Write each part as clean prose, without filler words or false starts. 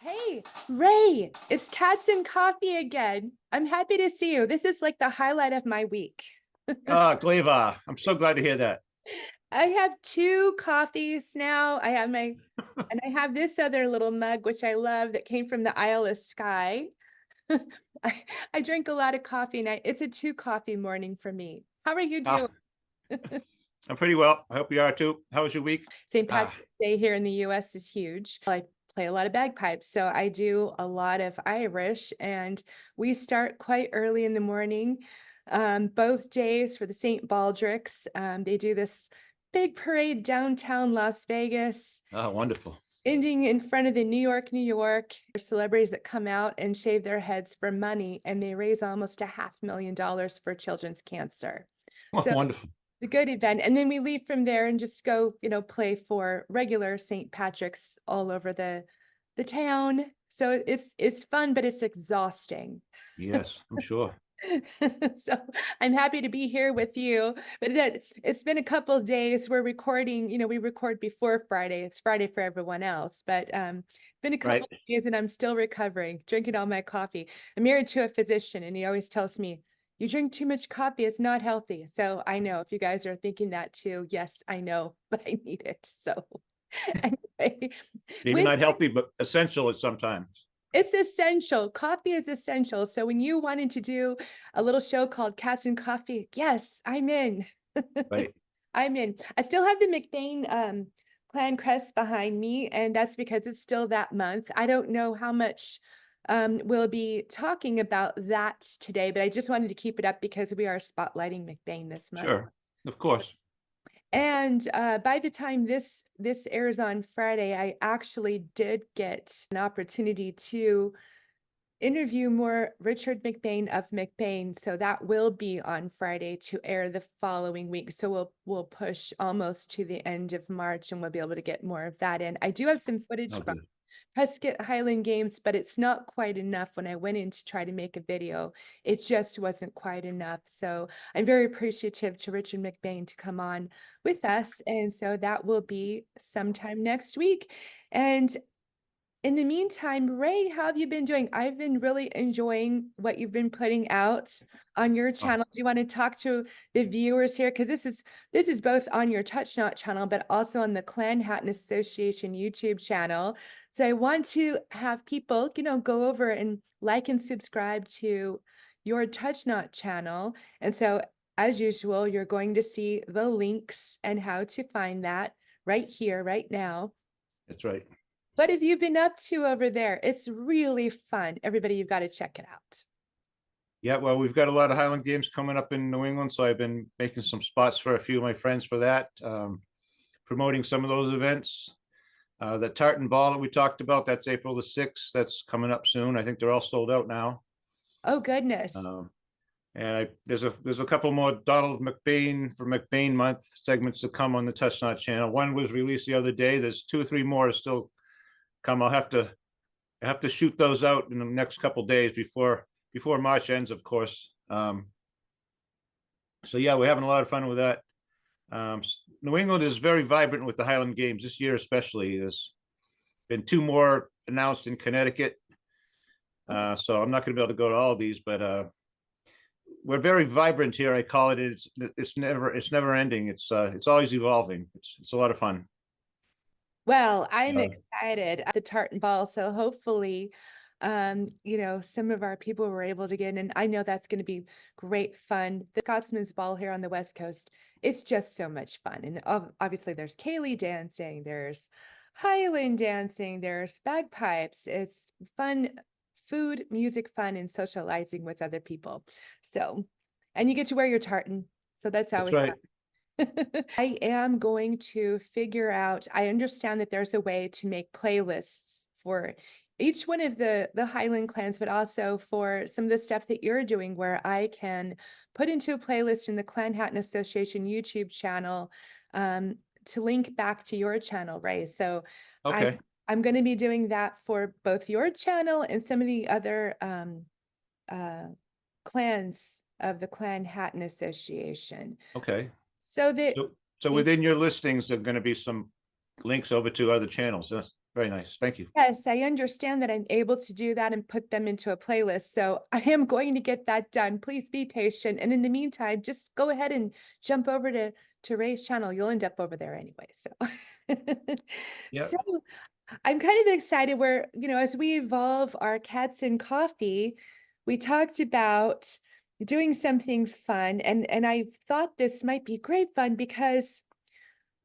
Hey, Ray, it's Cats and Coffee again. I'm happy to see you. This is like the highlight of my week. Gleva, I'm so glad to hear that. I have two coffees now. And I have this other little mug, which I love, that came from the Isle of Skye. I drink a lot of coffee and it's a two coffee morning for me. How are you doing? Ah, I'm pretty well. I hope you are too. How was your week? St. Ah, Patrick's Day here in the US is huge. I play a lot of bagpipes, so I do a lot of Irish, and we start quite early in the morning, both days for the St. Baldrics. They do this big parade downtown Las Vegas, wonderful. ending in front of the New York. There's celebrities that come out and shave their heads for money, and they raise almost $500,000 for children's cancer. Oh, So wonderful. the good event. And then we leave from there and just go, play for regular St. Patrick's all over the town. So it's fun, but it's exhausting. Yes, I'm sure. So I'm happy to be here with you. But it's been a couple of days. We're recording, we record before Friday. It's Friday for everyone else. But been a couple Right. of days and I'm still recovering, drinking all my coffee. I'm married to a physician and he always tells me, you drink too much coffee, it's not healthy. So I know if you guys are thinking that too, yes, I know, but I need it. So anyway, Maybe with not healthy, but essential at sometimes. it's essential. Coffee is essential. So when you wanted to do a little show called Cats and Coffee, yes, I'm in. Right. I'm in. I still have the McBain clan crest behind me, and that's because it's still that month. I don't know how much we'll be talking about that today, but I just wanted to keep it up because we are spotlighting McBain this month. Sure. Of course. And by the time this airs on Friday, I actually did get an opportunity to interview more Richard McBain of McBain. So that will be on Friday to air the following week. So we'll push almost to the end of March and we'll be able to get more of that in. I do have some footage Oh, from good. Prescott Highland Games, but it's not quite enough. When I went in to try to make a video, it just wasn't quite enough. So I'm very appreciative to Richard McBain to come on with us. And so that will be sometime next week. And in the meantime, Ray, how have you been doing? I've been really enjoying what you've been putting out on your Oh, channel. Do you want to talk to the viewers here? Because this is both on your Touch Not channel, but also on the Clan Hatton Association YouTube channel. So I want to have people, go over and like and subscribe to your Touch Not channel. And so, as usual, you're going to see the links and how to find that right here, right now. that's right. What have you been up to over there? It's really fun. Everybody, you've got to check it out. Yeah, well, we've got a lot of Highland Games coming up in New England, so I've been making some spots for a few of my friends for that, promoting some of those events. The Tartan Ball that we talked about, that's April the 6th. That's coming up soon. I think they're all sold out now. Oh, goodness. Um, And there's a couple more Donald McBain for McBain month segments to come on the Touch Not channel. One was released the other day. There's two or three more still come. I have to shoot those out in the next couple days before March ends, of course. So yeah, we're having a lot of fun with that. New England is very vibrant with the Highland Games this year, especially. There's been two more announced in Connecticut. So I'm not going to be able to go to all of these, but we're very vibrant here. I call it. It's never ending. It's always evolving. It's a lot of fun. Well, I'm Uh, excited at the tartan ball. So hopefully, some of our people were able to get in. And I know that's going to be great fun. The Scotsman's Ball here on the West Coast, it's just so much fun. And obviously there's Ceilidh dancing, there's Highland dancing, there's bagpipes. It's fun, food, music, fun, and socializing with other people. So, and you get to wear your tartan. So that's that's always right. fun. I am going to figure out, I understand that there's a way to make playlists for each one of the Highland clans, but also for some of the stuff that you're doing where I can put into a playlist in the Clan Hatton Association YouTube channel to link back to your channel, Ray. So I Okay. I'm going to be doing that for both your channel and some of the other uh, clans of the Clan Hatton Association. Okay. So that So within your listings, there are going to be some links over to other channels. That's very nice. Thank you. Yes, I understand that I'm able to do that and put them into a playlist. So I am going to get that done. Please be patient. And in the meantime, just go ahead and jump over to Ray's channel. You'll end up over there anyway. So Yeah. so I'm kind of excited where, as we evolve our cats and coffee, we talked about doing something fun. And I thought this might be great fun because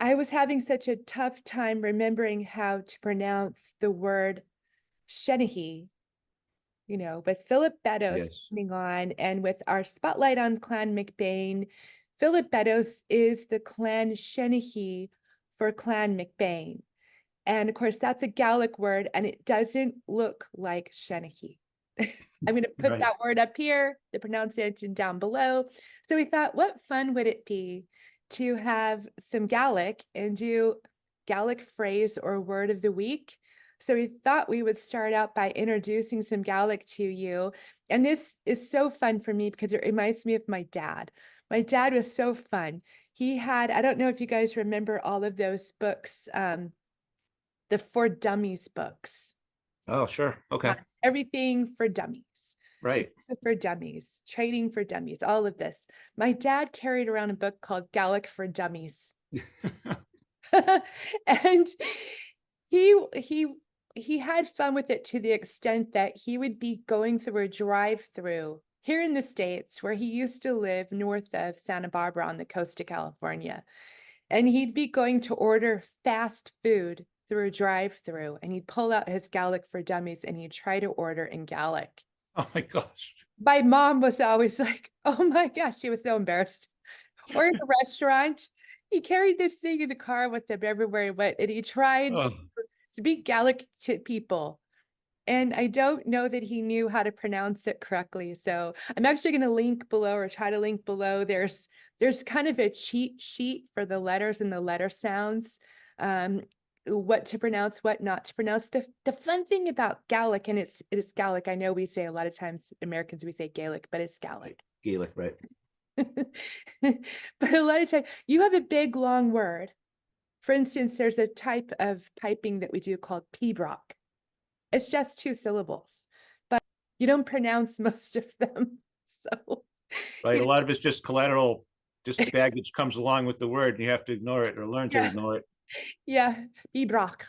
I was having such a tough time remembering how to pronounce the word Shenahee, with Philip Beddoes Yes. coming on and with our spotlight on Clan McBain. Philip Beddoes is the Clan Shenahee for Clan McBain. And of course, that's a Gaelic word, and it doesn't look like Shenahee. I'm going to put Right. that word up here, the pronunciation down below. So we thought, what fun would it be to have some Gaelic and do Gaelic phrase or word of the week? So we thought we would start out by introducing some Gaelic to you. And this is so fun for me because it reminds me of my dad. My dad was so fun. He had, I don't know if you guys remember all of those books, the For Dummies books. Oh, sure. Okay. Everything for dummies. Right. For dummies, trading for dummies, all of this. My dad carried around a book called Gaelic for Dummies. And he had fun with it to the extent that he would be going through a drive-through here in the States where he used to live north of Santa Barbara on the coast of California. And he'd be going to order fast food through a drive-through, and he'd pull out his Gaelic for Dummies and he'd try to order in Gaelic. Oh my gosh. My mom was always like, oh my gosh, she was so embarrassed. Or in a restaurant, he carried this thing in the car with him everywhere he went, and he tried to Oh, speak Gaelic to people. And I don't know that he knew how to pronounce it correctly. So I'm actually going to link below or try to link below. There's kind of a cheat sheet for the letters and the letter sounds, what to pronounce, what not to pronounce. The fun thing about Gaelic, and it's Gaelic. I know we say a lot of times Americans, we say Gaelic, but it's Gaelic. Gaelic, right. But a lot of times you have a big long word. For instance, there's a type of piping that we do called pibroch. It's just 2 syllables, but you don't pronounce most of them. So, Right. you A know, lot of it's just collateral, just baggage comes along with the word and you have to ignore it or learn to yeah, ignore it. yeah, pibroch.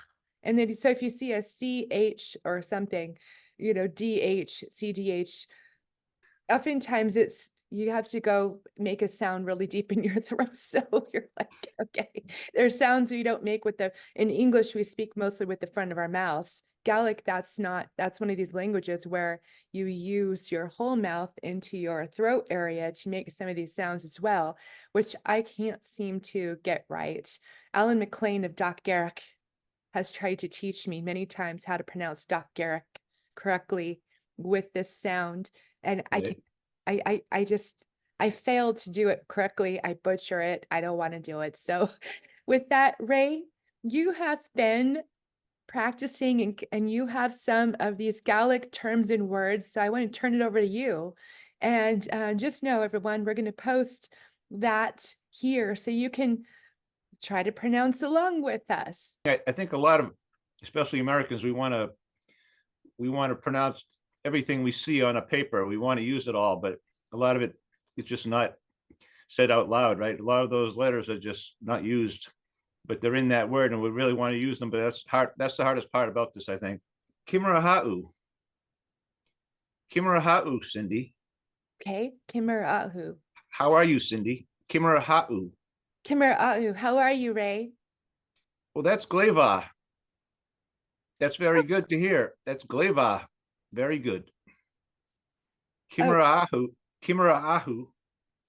And then, so if you see a CH or something, DH, CDH, oftentimes you have to go make a sound really deep in your throat. So you're like, okay, there's sounds we don't make in English, we speak mostly with the front of our mouths. Gaelic, that's one of these languages where you use your whole mouth into your throat area to make some of these sounds as well, which I can't seem to get right. Alan McLean of Doc Garrick has tried to teach me many times how to pronounce Doc Garrick correctly with this sound. And I Right. can't, I failed to do it correctly. I butcher it. I don't want to do it. So with that, Ray, you have been practicing and you have some of these Gaelic terms and words. So I want to turn it over to you. And just know, everyone, we're going to post that here so you can try to pronounce along with us. I think a lot of, especially Americans, we want to pronounce everything we see on a paper. We want to use it all, but a lot of it is just not said out loud, right? A lot of those letters are just not used, but they're in that word and we really want to use them. But that's hard. That's the hardest part about this, I think. Kimarahau. Kimarahau, Cindy. Okay, Kimara'ahu. How are you, Cindy? Kimarahau. Kimara'ahu, how are you, Ray? Well, that's Gleva. That's very good to hear. That's Gleva. Very good. Oh, Kimaraahu. Kimaraahu.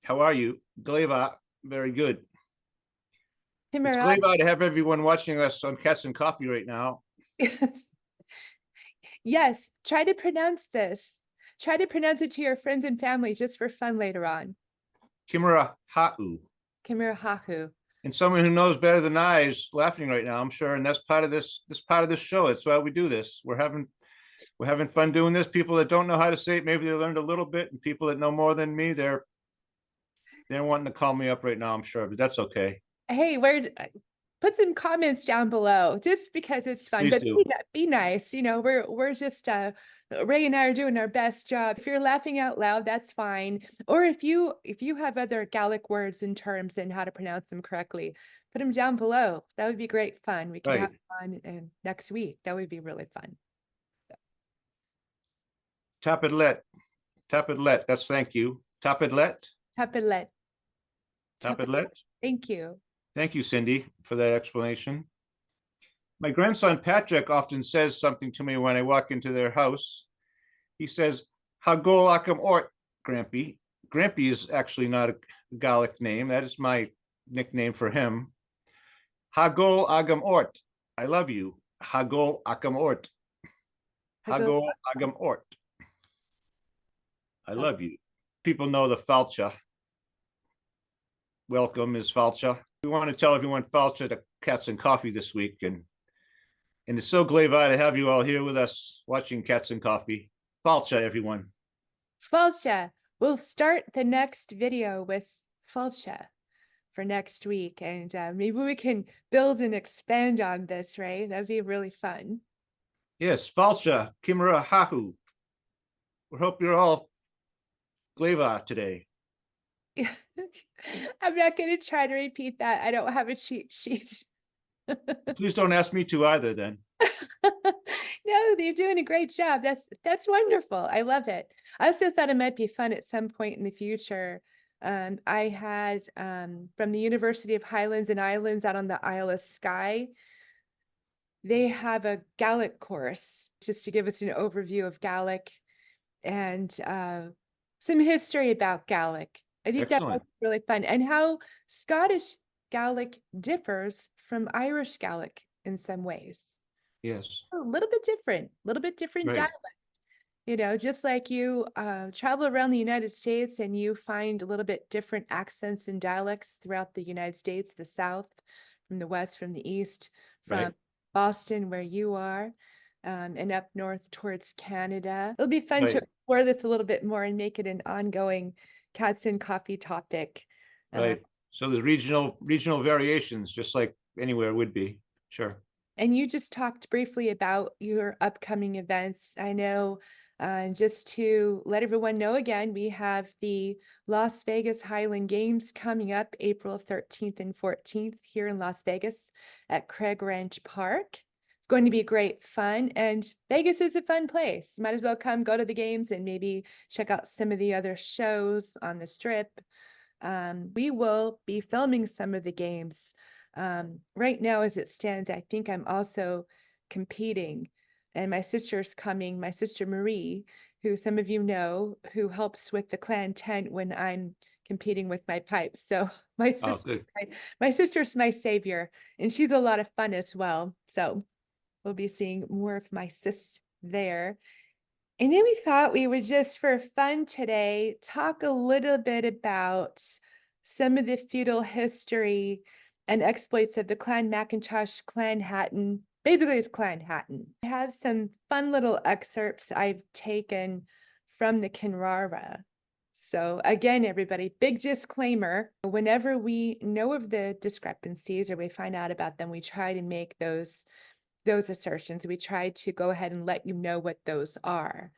How are you? Gleva. Very good. It's Kimara. Gleva to have everyone watching us on Cats and Coffee right now. Yes. Yes, try to pronounce this. Try to pronounce it to your friends and family just for fun later on. Kimarahau. Kimarahahu. And someone who knows better than I is laughing right now, I'm sure. And that's part of this part of this show. That's why we do this. We're having fun doing this. People that don't know how to say it, maybe they learned a little bit, and people that know more than me, they're wanting to call me up right now, I'm sure, but that's okay. Hey, put some comments down below just because it's fun. Please But do. be nice. You know, we're just Ray and I are doing our best job. If you're laughing out loud, that's fine. Or if you have other Gaelic words and terms and how to pronounce them correctly, put them down below. That would be great fun. We could have Right. fun next week. That would be really fun. Tapidlet. Tapidlet. That's thank you. Tapidlet. Tapilet. Tapidlet. Thank you. Thank you, Cindy, for that explanation. My grandson Patrick often says something to me when I walk into their house. He says, Hagol Akam Ort, Grampy. Grampy is actually not a Gaelic name. That is my nickname for him. Hagol Agam Ort. I love you. Hagol Akam Ort. Hagol Agam Ort. I love you. People know the Falcha. Welcome is Falcha. We want to tell everyone Falcha to Cats and Coffee this week. And it's so glad to have you all here with us watching Cats and Coffee. Falcha, everyone. Falcha. We'll start the next video with Falcha for next week. And maybe we can build and expand on this, right? That'd be really fun. Yes, Falcha, Kimura Hahu. We hope you're all glava today. I'm not going to try to repeat that. I don't have a cheat sheet. Please don't ask me to either then. No, you're doing a great job. That's wonderful. I love it. I also thought it might be fun at some point in the future. I had from the University of Highlands and Islands out on the Isle of Skye, they have a Gaelic course just to give us an overview of Gaelic and some history about Gaelic. I think that was Excellent. really fun, and how Scottish Gaelic differs from Irish Gaelic in some ways. Yes. A little bit different Right. dialect. You know, just like you travel around the United States and you find a little bit different accents and dialects throughout the United States, the South, from the West, from the East, from Right. Boston, where you are, and up north towards Canada. It'll be fun to Right. explore this a little bit more and make it an ongoing Cats and Coffee topic. Right. So there's regional variations, just like anywhere would be. Sure. And you just talked briefly about your upcoming events. I know, just to let everyone know again, we have the Las Vegas Highland Games coming up April 13th and 14th here in Las Vegas at Craig Ranch Park. It's going to be great fun, and Vegas is a fun place. You might as well come go to the games and maybe check out some of the other shows on the strip. We will be filming some of the games. Right now, as it stands, I think I'm also competing, and my sister's coming, my sister Marie, who some of you know, who helps with the clan tent when I'm competing with my pipes. So my Oh, sister, good. my sister's my savior, and she's a lot of fun as well. So we'll be seeing more of my sis there. And then we thought we would just, for fun today, talk a little bit about some of the feudal history and exploits of the Clan McIntosh, Clan Hatton. Basically, it's Clan Hatton. I have some fun little excerpts I've taken from the Kinrara. So again, everybody, big disclaimer, whenever we know of the discrepancies or we find out about them, we try to make those assertions. We try to go ahead and let you know what those are.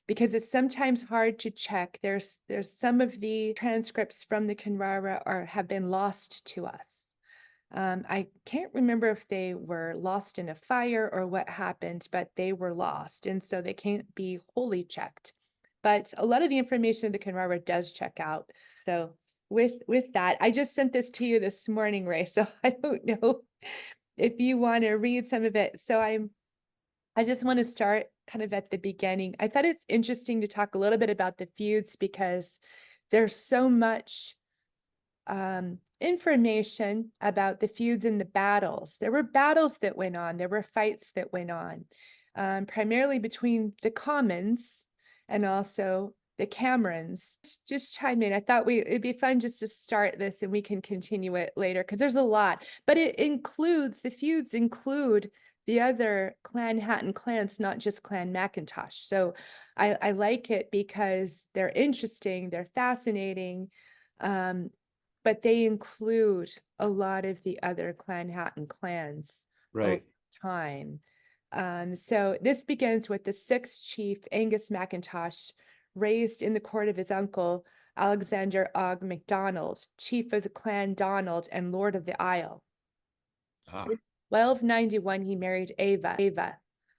Because it's sometimes hard to check. There's some of the transcripts from the Kinrara have been lost to us. I can't remember if they were lost in a fire or what happened, but they were lost, and so they can't be wholly checked. But a lot of the information of the Kinrara does check out. So with that, I just sent this to you this morning, Ray, so I don't know if you want to read some of it. So I just want to start kind of at the beginning. I thought it's interesting to talk a little bit about the feuds because there's so much information about the feuds and the battles. There were battles that went on, there were fights that went on, primarily between the Commons and also the Camerons. Just chime in. I thought it'd be fun just to start this and we can continue it later because there's a lot, but it includes, the feuds include the other Clan Hatton clans, not just Clan McIntosh. So I like it because they're interesting, they're fascinating. but they include a lot of the other Clan Hatton clans over Right. time. So this begins with the sixth chief, Angus McIntosh, raised in the court of his uncle, Alexander Og MacDonald, chief of the Clan Donald and Lord of the Isle. Ah, In 1291, he married Ava,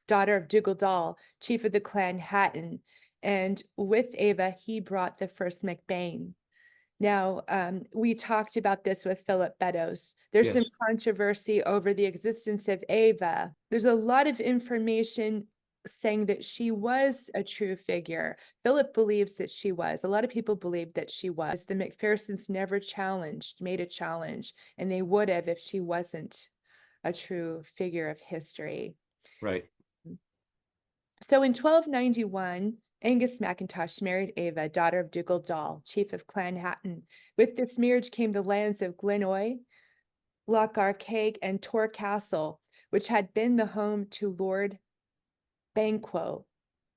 daughter of Dougal Dall, chief of the Clan Hatton, and with Ava, he brought the first MacBain. Now, we talked about this with Philip Beddoes. There's some yes. controversy over the existence of Ava. There's a lot of information saying that she was a true figure. Philip believes that she was. A lot of people believe that she was. The McPhersons never made a challenge, and they would have if she wasn't a true figure of history. Right. So in 1291, Angus McIntosh married Ava, daughter of Dougal Dall, chief of Clan Hatton. With this marriage came the lands of Glenoy, Loch Arkaig, and Tor Castle, which had been the home to Lord Banquo.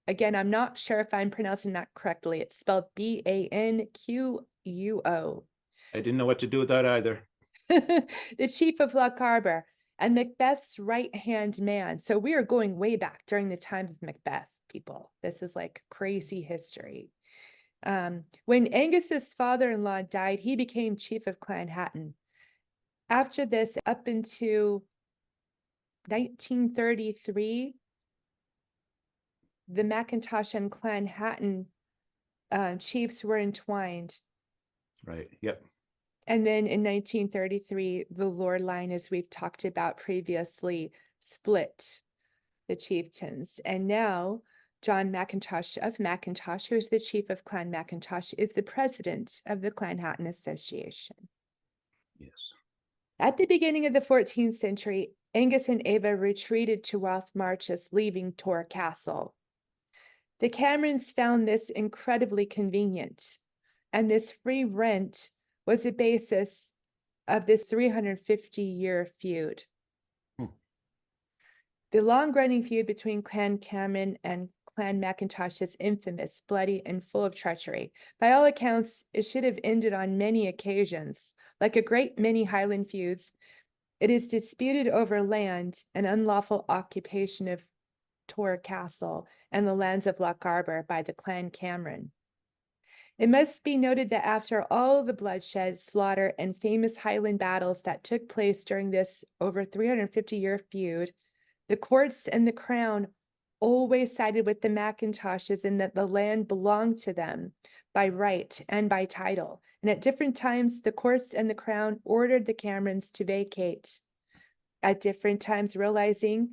Again, I'm not sure if I'm pronouncing that correctly. It's spelled Banquo. I didn't know what to do with that either. The chief of Loch Arbor and Macbeth's right-hand man. So we are going way back during the time of Macbeth, people. This is like crazy history. When Angus's father-in-law died, he became chief of Clan Hatton. After this, up into 1933, the McIntosh and Clan Hatton chiefs were entwined. Right. Yep. And then in 1933, the Lord line, as we've talked about previously, split the chieftains. And now John McIntosh of McIntosh, who is the chief of Clan McIntosh, is the president of the Clan Hatton Association. Yes. At the beginning of the 14th century, Angus and Ava retreated to Rothmarchus, leaving Tor Castle. The Camerons found this incredibly convenient, and this free rent was the basis of this 350-year feud. Hmm. The long-running feud between Clan Cameron and Clan McIntosh is infamous, bloody, and full of treachery. By all accounts, it should have ended on many occasions. Like a great many Highland feuds, it is disputed over land and unlawful occupation of Tor Castle and the lands of Loch Arbor by the Clan Cameron. It must be noted that after all the bloodshed, slaughter, and famous Highland battles that took place during this over 350-year feud, the courts and the crown always sided with the McIntoshes in that the land belonged to them by right and by title. And at different times, the courts and the crown ordered the Camerons to vacate. At different times, realizing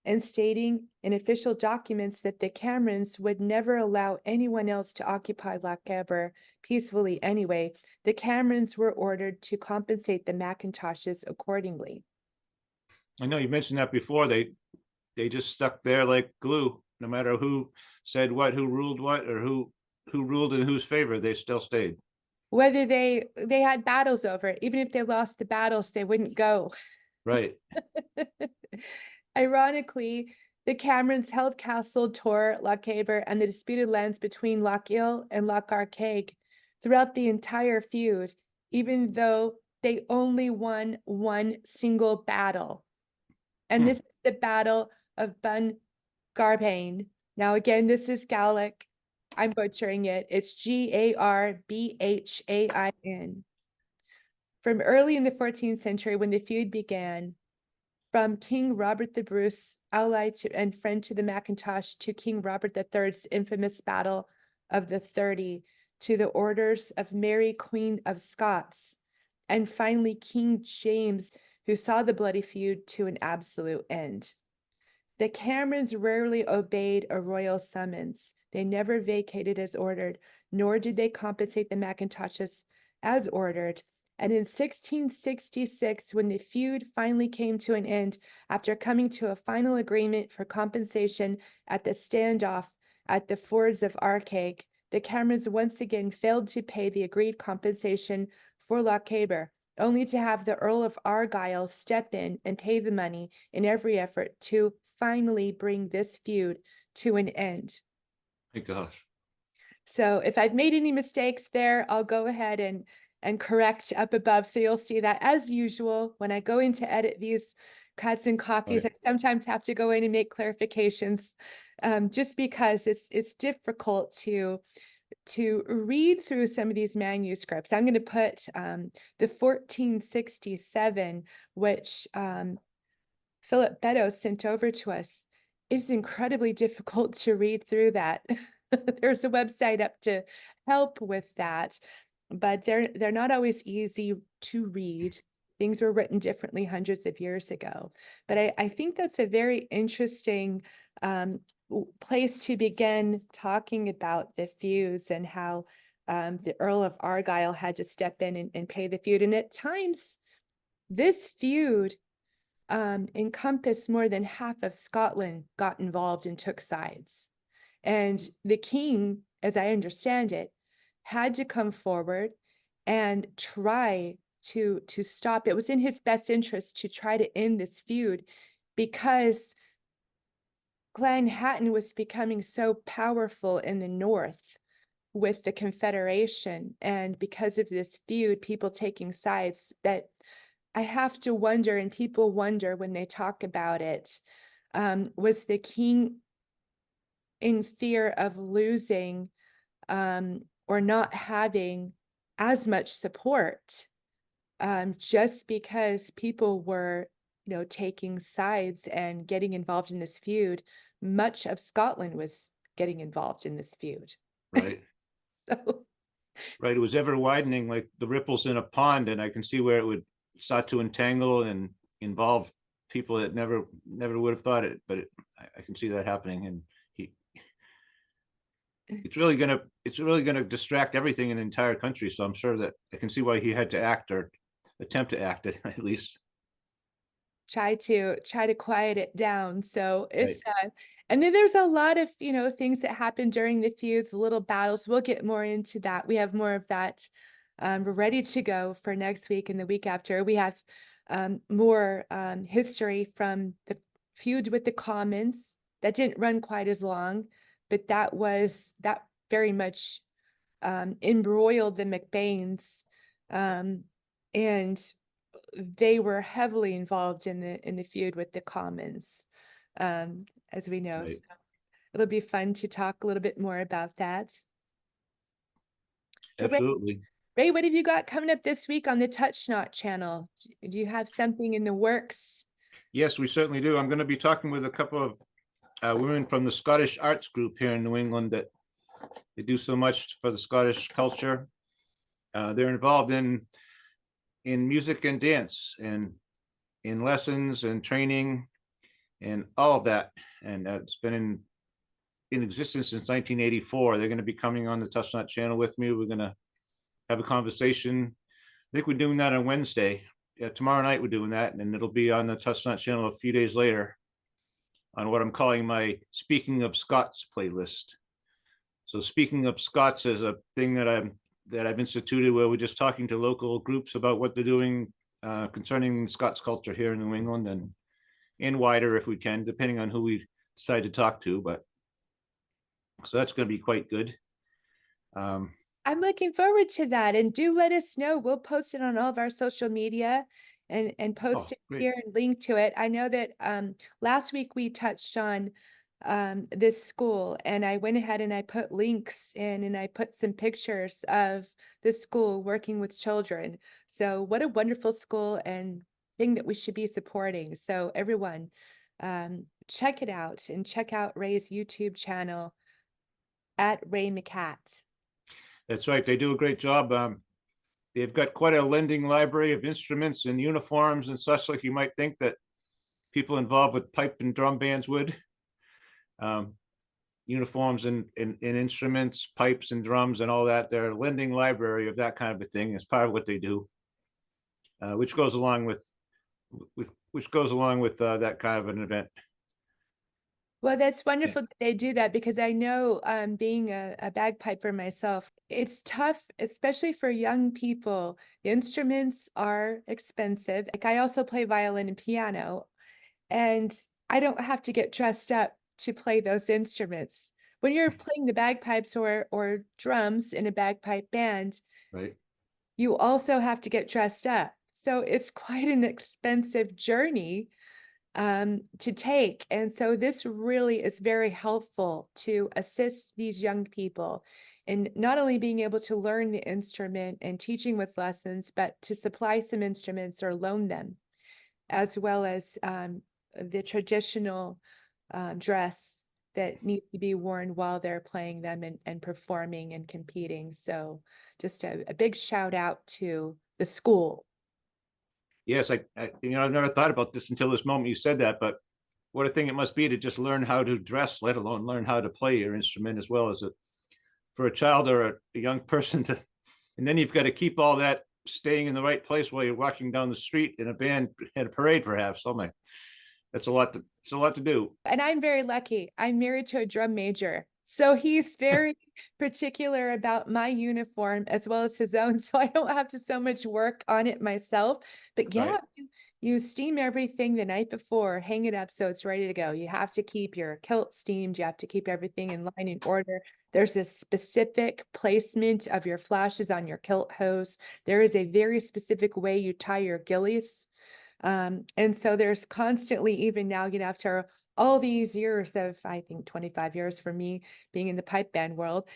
and stating in official documents that the Camerons would never allow anyone else to occupy Loch Arbor peacefully anyway, the Camerons were ordered to compensate the McIntoshes accordingly. I know you mentioned that before. They just stuck there like glue. No matter who said what, who ruled what, or who ruled in whose favor, they still stayed. Whether they had battles over it, even if they lost the battles, they wouldn't go. Right. Ironically, the Camerons held Castle Tor, Loch Arbor, and the disputed lands between Loch Ill and Loch Arkaig throughout the entire feud, even though they only won one single battle. And this is the Battle of Bungarbain. Now, again, this is Gaelic. I'm butchering it. It's Garbhain. From early in the 14th century, when the feud began, from King Robert the Bruce, ally to and friend to the McIntosh, to King Robert III's infamous Battle of the 30, to the orders of Mary Queen of Scots, and finally King James, who saw the bloody feud to an absolute end. The Camerons rarely obeyed a royal summons. They never vacated as ordered, nor did they compensate the McIntoshes as ordered. And in 1666, when the feud finally came to an end, after coming to a final agreement for compensation at the standoff at the fords of Arkaig, the Camerons once again failed to pay the agreed compensation for Loch Arbor, only to have the Earl of Argyll step in and pay the money in every effort to finally bring this feud to an end. My gosh. So if I've made any mistakes there, I'll go ahead and and correct up above. So you'll see that as usual, when I go in to edit these cuts and copies, Right. I sometimes have to go in and make clarifications, just because it's difficult to read through some of these manuscripts. I'm going to put the 1467, which Philip Beddoes sent over to us. It's incredibly difficult to read through that. There's a website up to help with that, but they're not always easy to read. Things were written differently hundreds of years ago. But I think that's a very interesting place to begin talking about the feuds and how the Earl of Argyle had to step in and pay the feud. And at times, this feud encompassed more than half of Scotland got involved and took sides. And the king, as I understand it, had to come forward and try to stop. It was in his best interest to try to end this feud because Clan Hatton was becoming so powerful in the north with the Confederation. And because of this feud, people taking sides, that I have to wonder, and people wonder when they talk about it, was the king in fear of losing or not having as much support just because people were, taking sides and getting involved in this feud? Much of Scotland was getting involved in this feud. Right. So Right. It was ever widening like the ripples in a pond, and I can see where it would start to entangle and involve people that never would have thought it, but I can see that happening. And it's really gonna distract everything in the entire country. So I'm sure that I can see why he had to act, or attempt to act at least. try to quiet it down. So Right. it's and then there's a lot of, things that happen during the feuds, little battles. We'll get more into that. We have more of that. We're ready to go for next week and the week after. We have more history from the feud with the Commons that didn't run quite as long, but that very much embroiled the McBains, and they were heavily involved in the feud with the Commons, as we know. Right. So it'll be fun to talk a little bit more about that. So Absolutely. Ray, what have you got coming up this week on the Touch Not channel? Do you have something in the works? Yes, we certainly do. I'm going to be talking with a couple of women from the Scottish arts group here in New England that they do so much for the Scottish culture. They're involved in music and dance, and in lessons and training and all of that. And it's been in existence since 1984. They're going to be coming on the Touch Not channel with me. We're going to have a conversation. I think we're doing that on Wednesday. Yeah, tomorrow night we're doing that, and then it'll be on the Touch Not channel a few days later on what I'm calling my Speaking of Scots playlist. So Speaking of Scots is a thing that I've instituted, where we're just talking to local groups about what they're doing concerning Scots culture here in New England, and wider if we can, depending on who we decide to talk to. But so that's going to be quite good. I'm looking forward to that. And do let us know. We'll post it on all of our social media and post Oh, it great. here and link to it. I know that last week we touched on this school, and I went ahead and I put links in and I put some pictures of the school working with children. So what a wonderful school and thing that we should be supporting. So everyone, check it out and check out Ray's YouTube channel at Ray McHatton. That's right. They do a great job. They've got quite a lending library of instruments and uniforms and such, like you might think that people involved with pipe and drum bands would. Uniforms and instruments, pipes and drums and all that. They're a lending library of that kind of a thing as part of what they do, which goes along with that kind of an event. Well, that's Yeah. wonderful that they do that, because I know, being a bagpiper myself, it's tough, especially for young people. The instruments are expensive. Like, I also play violin and piano, and I don't have to get dressed up to play those instruments. When you're playing the bagpipes or drums in a bagpipe band, Right. you also have to get dressed up. So it's quite an expensive journey to take. And so this really is very helpful to assist these young people in not only being able to learn the instrument and teaching with lessons, but to supply some instruments or loan them, as well as the traditional dress that needs to be worn while they're playing them and performing and competing. So just a big shout out to the school. Yes, I've never thought about this until this moment you said that, but what a thing it must be to just learn how to dress, let alone learn how to play your instrument as well as for a child or a young person to, and then you've got to keep all that staying in the right place while you're walking down the street in a band at a parade, perhaps. Oh my, it's a lot to do. And I'm very lucky. I'm married to a drum major. So he's very particular about my uniform as well as his own. So I don't have to so much work on it myself. But yeah, Right, you steam everything the night before, hang it up so it's ready to go. You have to keep your kilt steamed. You have to keep everything in line and order. There's a specific placement of your flashes on your kilt hose. There is a very specific way you tie your gillies. And so there's constantly, even now, after all these years of, I think 25 years for me being in the pipe band world,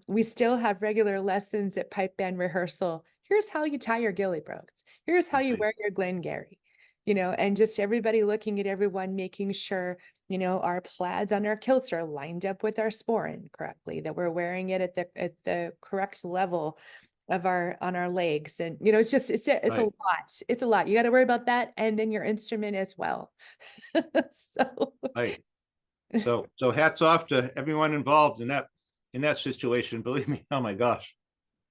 we still have regular lessons at pipe band rehearsal. Here's how you tie your gilly brogues. Here's how you right, wear your Glengarry, and just everybody looking at everyone, making sure, our plaids on our kilts are lined up with our sporran correctly, that we're wearing it at the correct level of on our legs. And it's a right, lot. It's a lot. You got to worry about that and then your instrument as well. So right. So hats off to everyone involved in that situation. Believe me. Oh my gosh.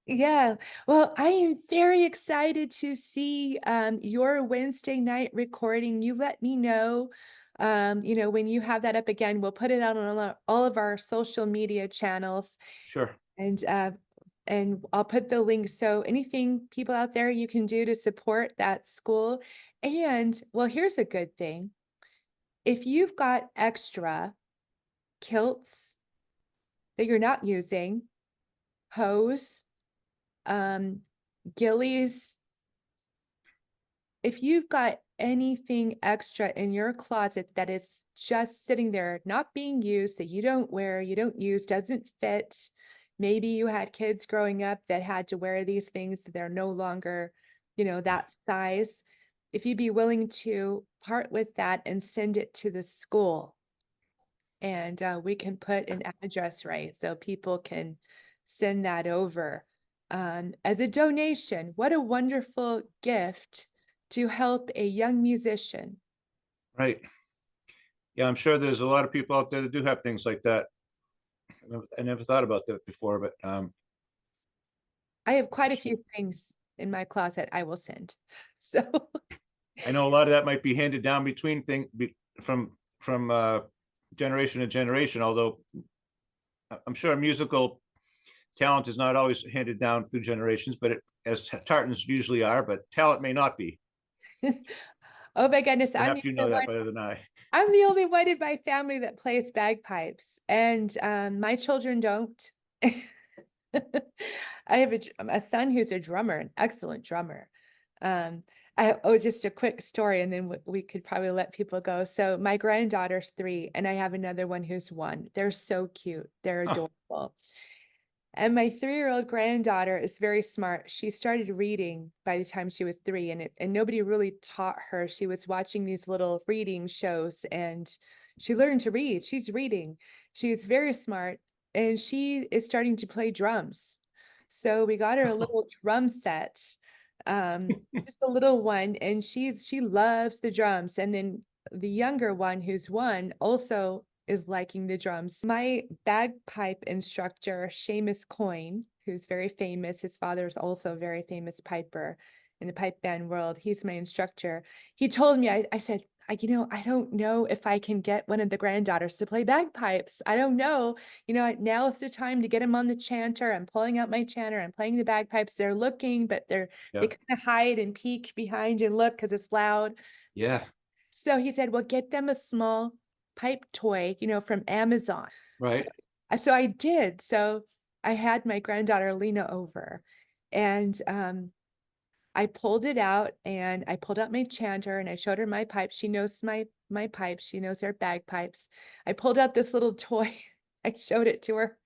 yeah. Well, I am very excited to see your Wednesday night recording. You let me know when you have that up again. We'll put it out on all of our social media channels. Sure. And I'll put the link. So anything people out there you can do to support that school. And well, here's a good thing. If you've got extra kilts that you're not using, hose, um, gillies, if you've got anything extra in your closet that is just sitting there, not being used, that you don't wear, you don't use, doesn't fit, maybe you had kids growing up that had to wear these things that they're no longer, that size. If you'd be willing to part with that and send it to the school, and we can put an address right so people can send that over as a donation. What a wonderful gift to help a young musician. Right. Yeah, I'm sure there's a lot of people out there that do have things like that. I never thought about that before, but I have quite a few things in my closet I will send. So I know a lot of that might be handed down between from generation to generation. Although I'm sure musical talent is not always handed down through generations, but as tartans usually are. But talent may not be. oh my goodness, Perhaps you know that better than I. I'm the only one in my family that plays bagpipes, and my children don't. I have a son who's a drummer, an excellent drummer. Just a quick story, and then we could probably let people go. So my granddaughter's 3, and I have another one who's 1. They're so cute. They're Huh. adorable. And my 3-year-old granddaughter is very smart. She started reading by the time she was 3, and nobody really taught her. She was watching these little reading shows, and she learned to read. She's reading. She's very smart, and she is starting to play drums. So we got her a little drum set, just a little one, and she loves the drums. And then the younger one, who's 1, also is liking the drums. My bagpipe instructor, Seamus Coyne, who's very famous, his father is also a very famous piper in the pipe band world. He's my instructor. He told me, I said, I don't know if I can get one of the granddaughters to play bagpipes. I don't know. Now's the time to get them on the chanter. I'm pulling out my chanter. I'm playing the bagpipes. They're looking, but they Yeah. kind of hide and peek behind and look because it's loud. Yeah. So he said, well, get them a small pipe toy, from Amazon. So, Right. so I did. So I had my granddaughter Lena over, And I pulled it out and I pulled out my chanter and I showed her my pipes. She knows my pipes. She knows their bagpipes. I pulled out this little toy. I showed it to her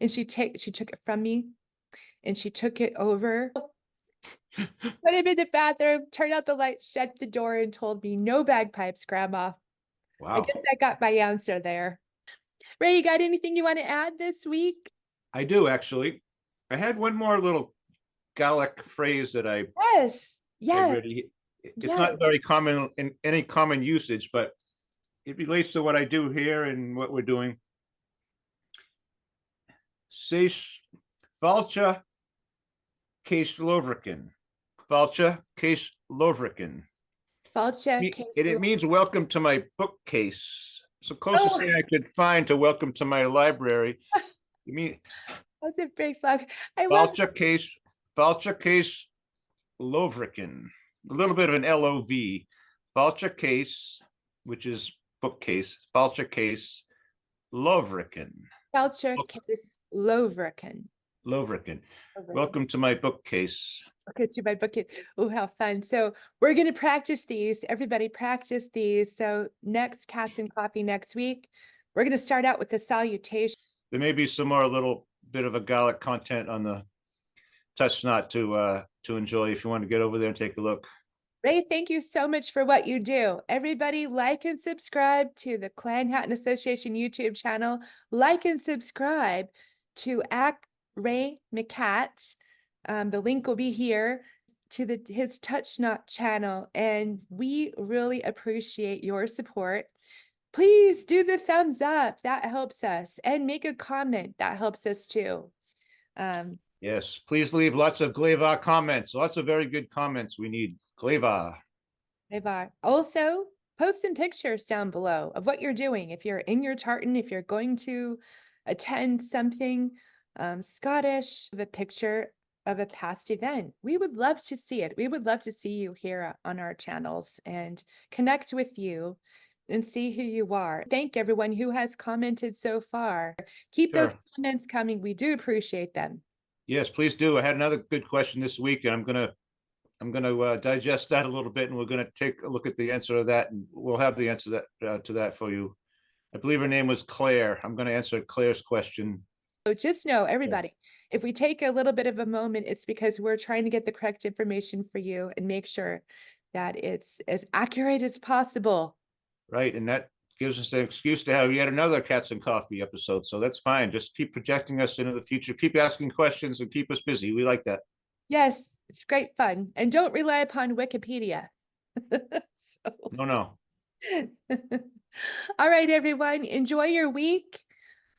and she took it from me and she took it over, put him in the bathroom, turned out the light, shut the door and told me no bagpipes, Grandma. I Wow. guess I got my answer there. Ray, you got anything you want to add this week? I do actually. I had one more little Gaelic phrase that I Yes, yes, really, it's yes. not very common in any common usage, but it relates to what I do here and what we're doing. Seish Valcha Case Lovrican. Valcha Case Lovrican. Falcha It means welcome to my bookcase. It's the closest Oh, thing I could find to welcome to my library. You mean that's a big flag. I love Valcha Case Lovrican. A little bit of an LOV. Valcha Case, which is bookcase. Valcha Case Lovrican. Falcha case Lovrican. Lovrican. Welcome to my bookcase. Okay, to my bucket. Oh, how fun. So we're going to practice these. Everybody practice these. So next Cats and Coffee next week, we're going to start out with the salutation. There may be some more little bit of a Gaelic content on the Touch Not to enjoy if you want to get over there and take a look. Ray, thank you so much for what you do. Everybody like and subscribe to the Clan Chattan Association YouTube channel. Like and subscribe to Ray McHatton. The link will be here to his Touch Not channel. And we really appreciate your support. Please do the thumbs up. That helps us. And make a comment. That helps us too. Yes, please leave lots of Gleva comments. Lots of very good comments. We need Gleva. Also, post some pictures down below of what you're doing. If you're in your tartan, if you're going to attend something Scottish, of a picture of a past event. We would love to see it. We would love to see you here on our channels and connect with you and see who you are. Thank everyone who has commented so far. Keep those comments coming. We do appreciate them. Yes, please do. I had another good question this week, and I'm gonna digest that a little bit, and we're gonna take a look at the answer of that, and we'll have the answer to that for you. I believe her name was Claire. I'm going to answer Claire's question. So just know, everybody, if we take a little bit of a moment, it's because we're trying to get the correct information for you and make sure that it's as accurate as possible. Right, and that gives us an excuse to have yet another Cats and Coffee episode, so that's fine. Just keep projecting us into the future. Keep asking questions and keep us busy. We like that. Yes, it's great fun. And don't rely upon Wikipedia. No. All right, everyone, enjoy your week.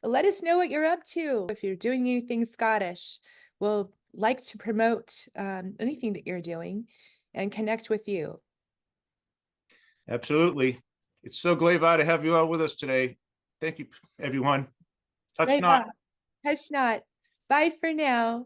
Let us know what you're up to. If you're doing anything Scottish, we'll like to promote anything that you're doing and connect with you. Absolutely. It's so glad to have you all with us today. Thank you, everyone. Touch Not. Touch Not. Bye for now.